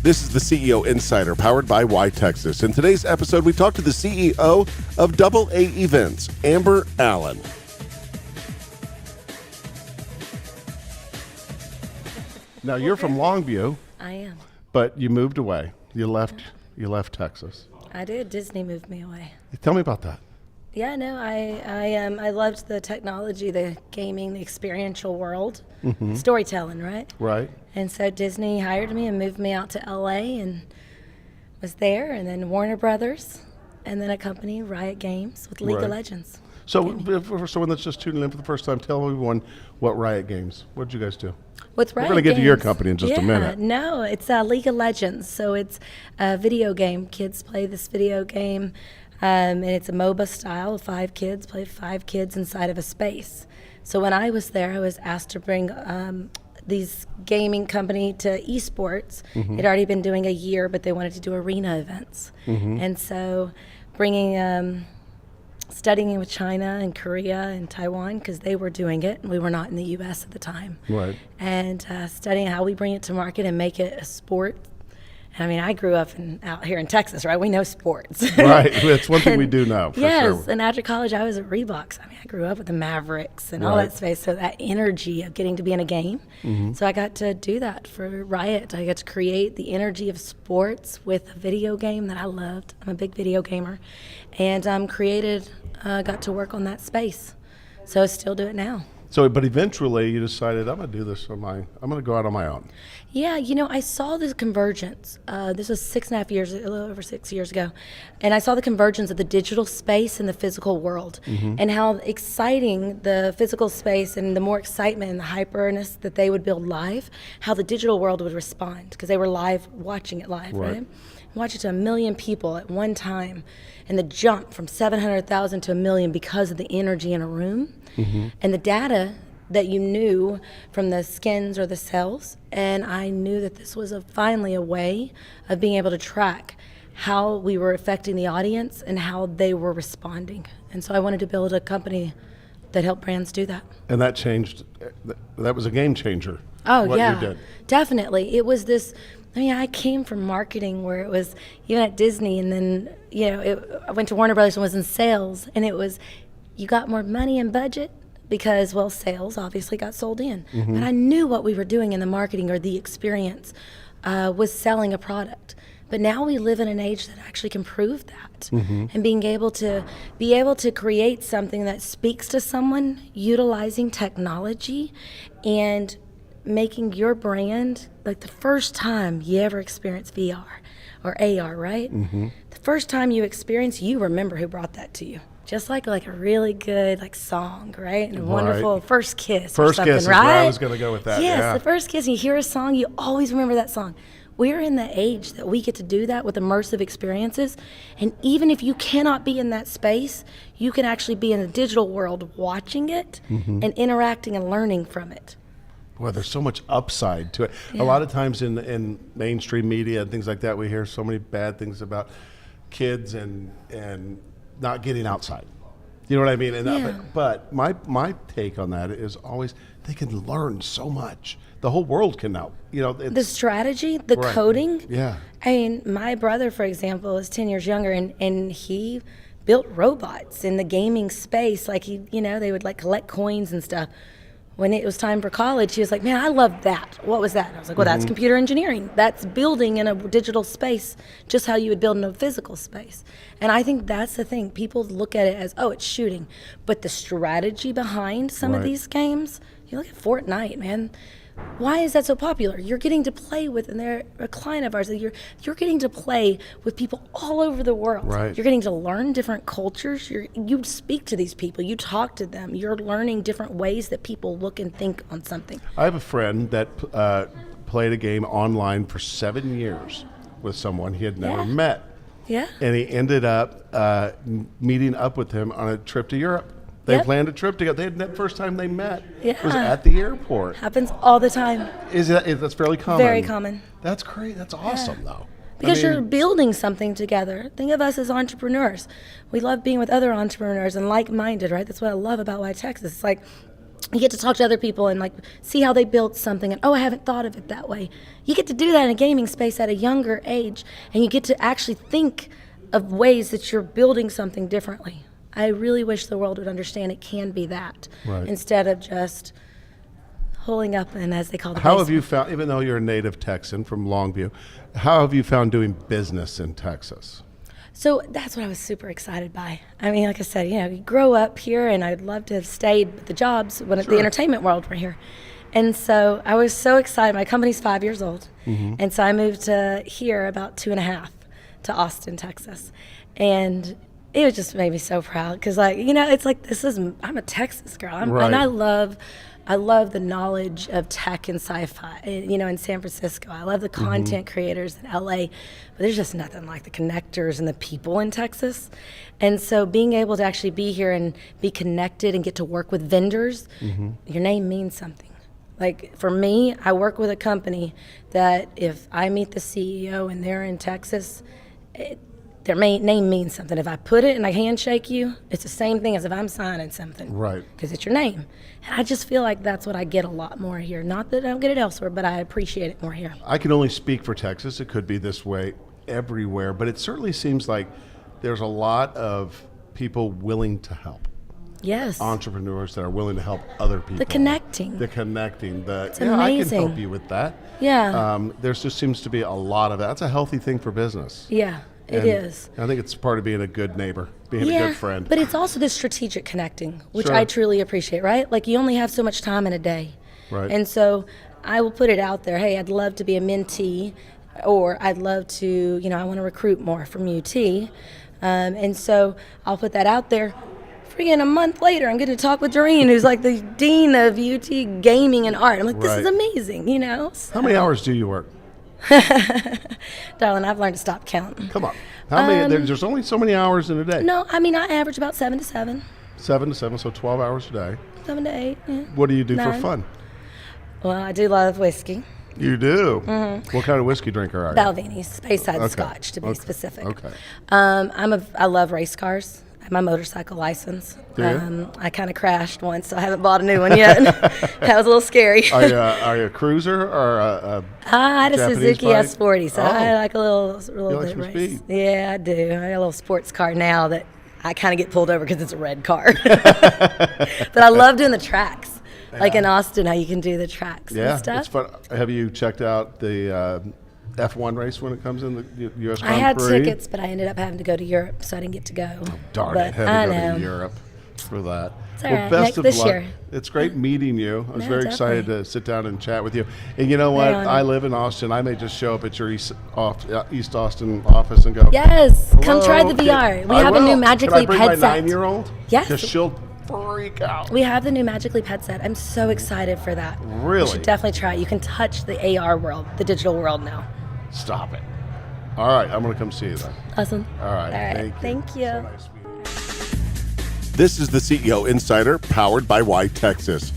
This is the CEO Insider, powered by YTexas. In today's episode, we talk to the CEO of AA Events, Amber Allen. Now, you're from Longview. I am. But you moved away. You left Texas. I did. Disney moved me away. Tell me about that. Yeah, no, I loved the technology, the gaming, the experiential world, storytelling, right? Right. And so Disney hired me and moved me out to LA and was there, and then Warner Brothers, and then a company, Riot Games, with League of Legends. So for someone that's just tuning in for the first time, tell everyone what Riot Games, what did you guys do? With Riot We're going to get to your Games, company in just a minute. No, it's League of Legends. So it's a video game. Kids play this video game, and it's a MOBA style. 5 kids play 5 kids inside of a space. So when I was there, I was asked to bring these gaming company to esports. They'd already been doing a year, but they wanted to do arena events. And so bringing... studying with China and Korea and Taiwan because they were doing it and we were not in the U.S. at the time. Right. And studying how we bring it to market and make it a sport. And I mean, I grew up out here in Texas, right? We know sports. Right. That's one thing we do know, for yes. sure. And after college, I was at Reeboks. I mean, I grew up with the Mavericks and all that space. So that energy of getting to be in a game. So I got to do that for Riot. I got to create the energy of sports with a video game that I loved. I'm a big video gamer. And got to work on that space. So I still do it now. So, but eventually you decided, I'm going to do this I'm going to go out on my own. Yeah, I saw this convergence. This was 6.5 years, a little over 6 years ago. And I saw the convergence of the digital space and the physical world and how exciting the physical space and the more excitement and the hyperness that they would build live, how the digital world would respond because they were watching it live, right? Watch it to 1 million people at one time, and the jump from 700,000 to 1 million because of the energy in a room and the data that you knew from the skins or the cells. And I knew that this was finally a way of being able to track how we were affecting the audience and how they were responding. And so I wanted to build a company that helped brands do that. And that changed, that was a game changer. Oh, what yeah, you did. Definitely. It was this, I came from marketing where it was, even at Disney, and then, I went to Warner Brothers and was in sales, and it was, you got more money and budget because, well, sales obviously got sold in. But I knew what we were doing in the marketing or the experience was selling a product. But now we live in an age that actually can prove that. And being able to create something that speaks to someone, utilizing technology and making your brand, like the first time you ever experience VR or AR, right? The first time you experience, you remember who brought that to you. Just like a really good song, right? And a wonderful first kiss or something, First kiss is right? where I was going to go with that. Yes, the first kiss, and you hear a song, you always remember that song. We're in the age that we get to do that with immersive experiences. And even if you cannot be in that space, you can actually be in the digital world watching it and interacting and learning from it. Boy, there's so much upside to it. A lot of times in mainstream media and things like that, we hear so many bad things about kids and not getting outside. You know what I mean? And but my take on that is always they can learn so much. The whole world can now. The strategy, the coding. Yeah. I mean, my brother, for example, is 10 years younger, and he built robots in the gaming space. They would collect coins and stuff. When it was time for college, he was like, man, I love that. What was that? And I was like, well, that's computer engineering. That's building in a digital space, just how you would build in a physical space. And I think that's the thing. People look at it as, oh, it's shooting. But the strategy behind some of these games, you look at Fortnite, man. Why is that so popular? You're getting to play with, and they're a client of ours, you're getting to play with people all over the world. Right. You're getting to learn different cultures. You speak to these people. You talk to them. You're learning different ways that people look and think on something. I have a friend that played a game online for 7 years with someone he had never met. Yeah. And he ended up meeting up with him on a trip to Europe. They planned a trip together. That first time they met was at the airport. Happens all the time. That's fairly common? Very common. That's great. That's awesome, though. Because you're building something together. Think of us as entrepreneurs. We love being with other entrepreneurs and like-minded, right? That's what I love about YTexas. It's like You get to talk to other people and like see how they built something, and I haven't thought of it that way. You get to do that in a gaming space at a younger age, and you get to actually think of ways that you're building something differently. I really wish the world would understand it can be that, instead of just holding up and, as they call the How have you found, even though you're a native Texan from Longview, how have you found doing business in Texas? So that's what I was super excited by. I mean, like I said, you grow up here, and I'd love to have stayed with the jobs when the entertainment world were here. And so I was so excited. My company's 5 years old. And so I moved to here about 2.5 to Austin, Texas. And it just made me so proud because, like, it's like I'm a Texas girl. And I love the knowledge of tech and sci-fi, in San Francisco. I love the content creators in LA, but there's just nothing like the connectors and the people in Texas. And so being able to actually be here and be connected and get to work with vendors, your name means something. Like for me, I work with a company that if I meet the CEO and they're in Texas, their name means something. If I put it and I handshake you, it's the same thing as if I'm signing something. Right. Because it's your name. And I just feel like that's what I get a lot more here. Not that I don't get it elsewhere, but I appreciate it more here. I can only speak for Texas. It could be this way everywhere, but it certainly seems like there's a lot of people willing to help. Yes. Entrepreneurs that are willing to help other people. The connecting. It's amazing. I can help you with that. Yeah. There just seems to be a lot of that. That's a healthy thing for business. Yeah. It is. I think it's part of being a good neighbor, being a good friend. But it's also the strategic connecting, which I truly appreciate, right? Like you only have so much time in a day. Right. And so I will put it out there, hey, I'd love to be a mentee, or I'd love to, I want to recruit more from UT. And so I'll put that out there. Freaking a month later, I'm going to talk with Doreen, who's like the dean of UT Gaming and Art. I'm like, this is amazing, So, how many hours do you work? Darling, I've learned to stop counting. Come on. How many? There's only so many hours in a day. No, I mean, I average about 7 to 7. 7 to 7, so 12 hours a day. 7 to 8. Yeah. What do you do 9. for fun? Well, I do love whiskey. You do? What kind of whiskey drinker are you? Balvenie, Speyside Scotch, to be specific. Okay. I love race cars. I have my motorcycle license. Do you? I kind of crashed once, so I haven't bought a new one yet. That was a little scary. Are you a cruiser or a I had a Japanese Suzuki bike? S40, so I like a little You like bit some race. speed. Yeah, I do. I got a little sports car now that I kind of get pulled over because it's a red car. But I love doing the tracks. Like in Austin, how you can do the tracks and stuff. It's fun. Have you checked out the F1 race when it comes in the U.S. Grand I had Prix? tickets, but I ended up having to go to Europe, so I didn't get to go. Oh, darn but it. Had to go to Europe for that. It's all right. Next this year. It's great meeting you. I was very definitely. excited to sit down and chat with you. And you know what? honored. I live in Austin. I may just show up at your East Austin office and go, Yes, come try the "Hello, VR. kid." We I have a new will. Magically Can I bring headset. my 9-year-old? Yes. Because she'll freak out. We have the new Magically headset. I'm so excited for that. Really? You should definitely try it. You can touch the AR world, the digital world now. Stop it. All right, I'm going to come see you then. Awesome. All right. Thank you. So nice meeting you. This is the CEO Insider, powered by YTexas.